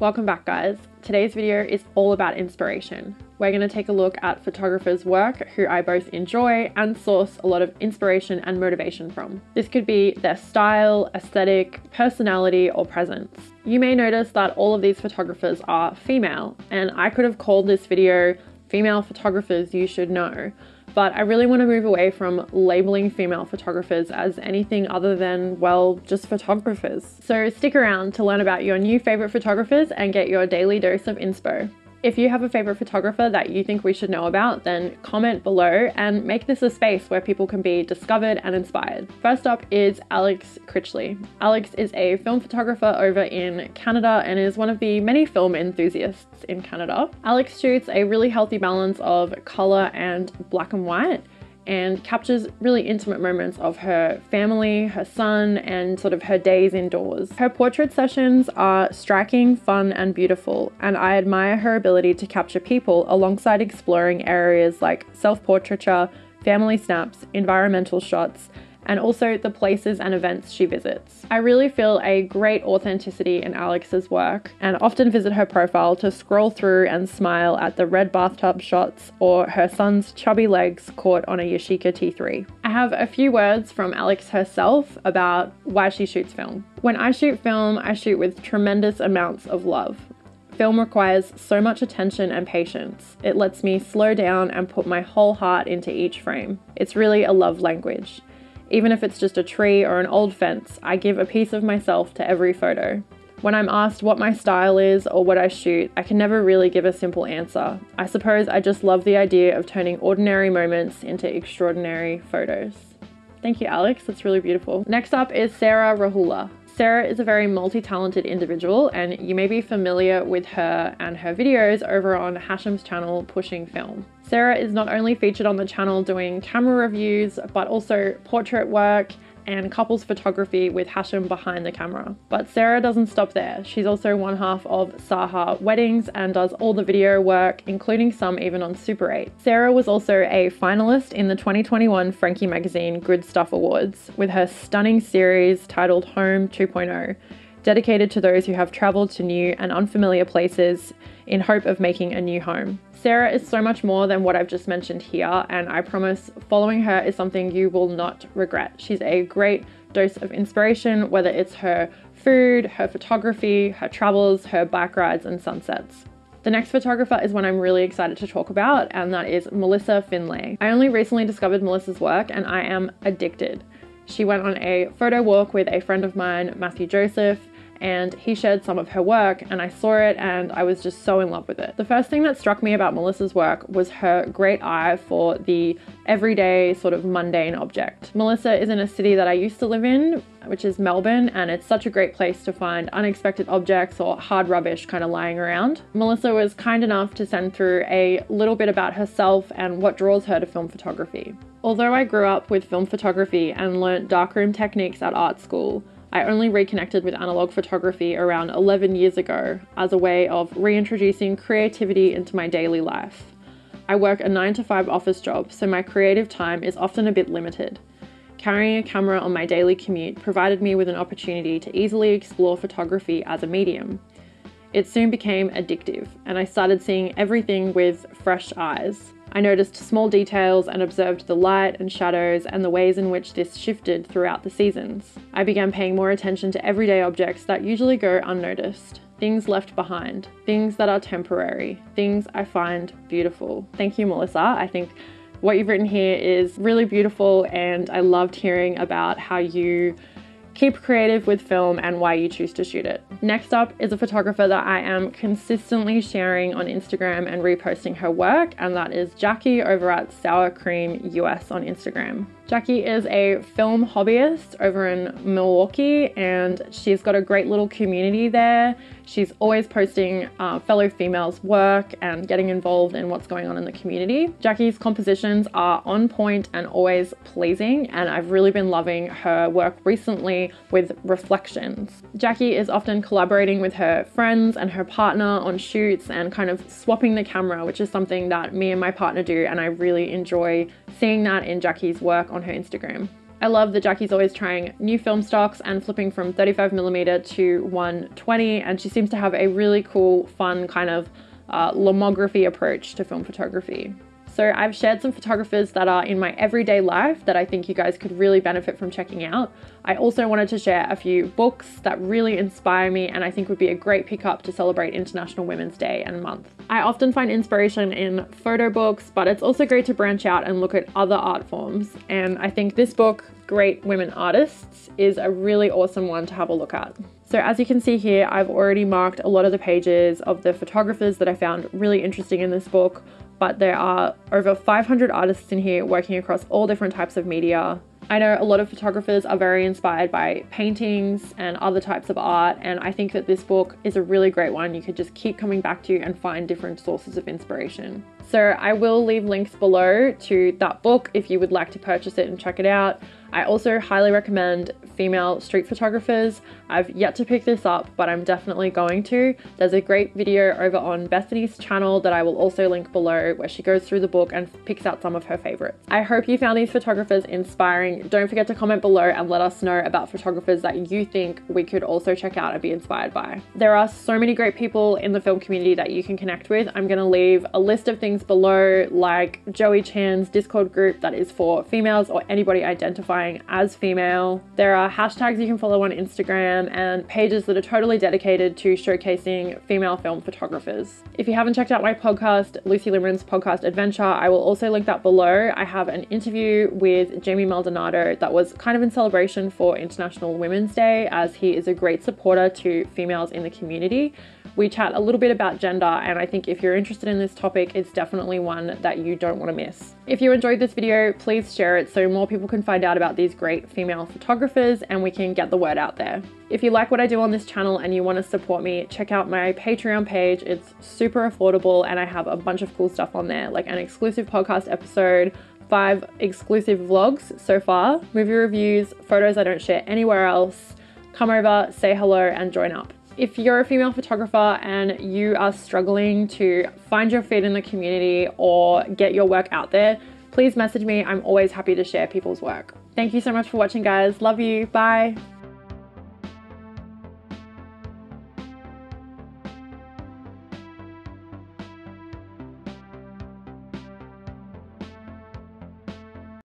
Welcome back, guys. Today's video is all about inspiration. We're going to take a look at photographers' work who I both enjoy and source a lot of inspiration and motivation from. This could be their style, aesthetic, personality, or presence. You may notice that all of these photographers are female, and I could have called this video Female Photographers You Should Know, but I really want to move away from labeling female photographers as anything other than, well, just photographers. So stick around to learn about your new favorite photographers and get your daily dose of inspo. If you have a favorite photographer that you think we should know about, then comment below and make this a space where people can be discovered and inspired. First up is Alex Critchley. Alex is a film photographer over in Canada and is one of the many film enthusiasts in Canada. Alex shoots a really healthy balance of color and black and white, and captures really intimate moments of her family, her son, and sort of her days indoors. Her portrait sessions are striking, fun, and beautiful, and I admire her ability to capture people alongside exploring areas like self-portraiture, family snaps, environmental shots, and also the places and events she visits. I really feel a great authenticity in Alex's work and often visit her profile to scroll through and smile at the red bathtub shots or her son's chubby legs caught on a Yashica T3. I have a few words from Alex herself about why she shoots film. When I shoot film, I shoot with tremendous amounts of love. Film requires so much attention and patience. It lets me slow down and put my whole heart into each frame. It's really a love language. Even if it's just a tree or an old fence, I give a piece of myself to every photo. When I'm asked what my style is or what I shoot, I can never really give a simple answer. I suppose I just love the idea of turning ordinary moments into extraordinary photos. Thank you, Alex. That's really beautiful. Next up is Rahula. Sarah is a very multi-talented individual, and you may be familiar with her and her videos over on Hashem's channel, Pushing Film. Sarah is not only featured on the channel doing camera reviews, but also portrait work and couples photography with Hashem behind the camera. But Sarah doesn't stop there. She's also one half of Saha Weddings and does all the video work, including some even on Super 8. Sarah was also a finalist in the 2021 Frankie Magazine Good Stuff Awards with her stunning series titled Home 2.0, dedicated to those who have traveled to new and unfamiliar places in hope of making a new home. Sarah is so much more than what I've just mentioned here, and I promise following her is something you will not regret. She's a great dose of inspiration, whether it's her food, her photography, her travels, her bike rides and sunsets. The next photographer is one I'm really excited to talk about, and that is Melissa Finley. I only recently discovered Melissa's work and I am addicted. She went on a photo walk with a friend of mine, Matthew Joseph, and he shared some of her work and I saw it and I was just so in love with it. The first thing that struck me about Melissa's work was her great eye for the everyday sort of mundane object. Melissa is in a city that I used to live in, which is Melbourne, and it's such a great place to find unexpected objects or hard rubbish kind of lying around. Melissa was kind enough to send through a little bit about herself and what draws her to film photography. Although I grew up with film photography and learnt darkroom techniques at art school, I only reconnected with analog photography around 11 years ago as a way of reintroducing creativity into my daily life. I work a 9-to-5 office job, so my creative time is often a bit limited. Carrying a camera on my daily commute provided me with an opportunity to easily explore photography as a medium. It soon became addictive, and I started seeing everything with fresh eyes. I noticed small details and observed the light and shadows and the ways in which this shifted throughout the seasons. I began paying more attention to everyday objects that usually go unnoticed. Things left behind, things that are temporary, things I find beautiful. Thank you, Melissa. I think what you've written here is really beautiful, and I loved hearing about how you keep creative with film and why you choose to shoot it. Next up is a photographer that I am consistently sharing on Instagram and reposting her work, and that is Jackie over at Sour Cream US on Instagram. Jackie is a film hobbyist over in Milwaukee, and she's got a great little community there. She's always posting fellow females' work and getting involved in what's going on in the community. Jackie's compositions are on point and always pleasing, and I've really been loving her work recently with reflections. Jackie is often collaborating with her friends and her partner on shoots and kind of swapping the camera, which is something that me and my partner do, and I really enjoy seeing that in Jackie's work on her Instagram. I love that Jackie's always trying new film stocks and flipping from 35mm to 120, and she seems to have a really cool, fun kind of lomography approach to film photography. So I've shared some photographers that are in my everyday life that I think you guys could really benefit from checking out. I also wanted to share a few books that really inspire me and I think would be a great pickup to celebrate International Women's Day and month. I often find inspiration in photo books, but it's also great to branch out and look at other art forms. And I think this book, Great Women Artists, is a really awesome one to have a look at. So as you can see here, I've already marked a lot of the pages of the photographers that I found really interesting in this book, but there are over 500 artists in here working across all different types of media. I know a lot of photographers are very inspired by paintings and other types of art, and I think that this book is a really great one you could just keep coming back to and find different sources of inspiration. So I will leave links below to that book if you would like to purchase it and check it out. I also highly recommend Female Street Photographers. I've yet to pick this up, but I'm definitely going to. There's a great video over on Bethany's channel that I will also link below where she goes through the book and picks out some of her favorites. I hope you found these photographers inspiring. Don't forget to comment below and let us know about photographers that you think we could also check out and be inspired by. There are so many great people in the film community that you can connect with. I'm going to leave a list of things below, like Joey Chan's Discord group that is for females or anybody identifying as female. There are hashtags you can follow on Instagram and pages that are totally dedicated to showcasing female film photographers. If you haven't checked out my podcast, Lucy Limeren's podcast Adventure, I will also link that below. I have an interview with Jamie Maldonado that was kind of in celebration for International Women's Day, as he is a great supporter to females in the community. We chat a little bit about gender, and I think if you're interested in this topic, it's definitely one that you don't want to miss. If you enjoyed this video, please share it so more people can find out about these great female photographers and we can get the word out there. If you like what I do on this channel and you want to support me, check out my Patreon page. It's super affordable and I have a bunch of cool stuff on there, like an exclusive podcast episode, 5 exclusive vlogs so far, movie reviews, photos I don't share anywhere else. Come over, say hello and join up. If you're a female photographer and you are struggling to find your feet in the community or get your work out there, please message me. I'm always happy to share people's work. Thank you so much for watching, guys. Love you. Bye.